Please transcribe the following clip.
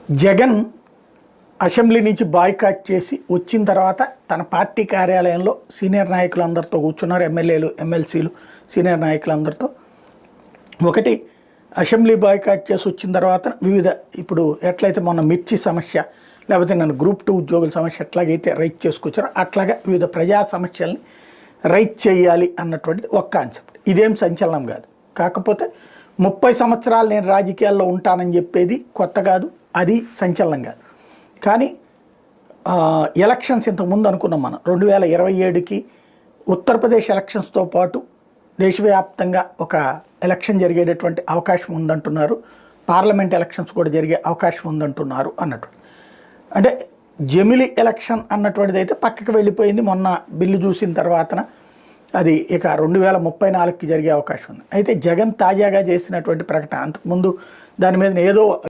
Jagan assembly నుంచి boycott చేసి వచ్చిన తర్వాత తన పార్టీ కార్యాలయంలో సీనియర్ నాయకులందరితో కూర్చున్నారు. ఎమ్మెల్యేలు, ఎమ్మెల్సీలు, సీనియర్ నాయకులందరితో. ఒకటి, అసెంబ్లీ బాయ్కాట్ చేసి వచ్చిన తర్వాత వివిధ ఇప్పుడు ఎట్లయితే మొన్న మిర్చి సమస్య, లేకపోతే నన్ను గ్రూప్ 2 ఉద్యోగుల సమస్య ఎట్లాగైతే రైట్ చేసుకొచ్చారో అట్లాగా వివిధ ప్రజా సమస్యల్ని రైట్ చేయాలి అన్నటువంటిది ఒక కాన్సెప్ట్. ఇదేం సంచలనం కాదు. కాకపోతే 30 సంవత్సరాలు నేను రాజకీయాల్లో ఉంటానని చెప్పేది కొత్త కాదు, అది సంచలనం కాదు. కానీ ఎలక్షన్స్ ఇంతకుముందు అనుకున్నాం మనం 2027కి ఉత్తరప్రదేశ్ ఎలక్షన్స్తో పాటు దేశవ్యాప్తంగా ఒక ఎలక్షన్ జరిగేటటువంటి అవకాశం ఉందంటున్నారు. పార్లమెంట్ ఎలక్షన్స్ కూడా జరిగే అవకాశం ఉందంటున్నారు అన్నట్టు. అంటే జమిలి ఎలక్షన్ అన్నటువంటిది అయితే పక్కకి వెళ్ళిపోయింది. మొన్న బిల్లు చూసిన తర్వాతన అది ఇక 2034కి జరిగే అవకాశం ఉంది. అయితే జగన్ తాజాగా చేసినటువంటి ప్రకటన, అంతకుముందు దాని మీద ఏదో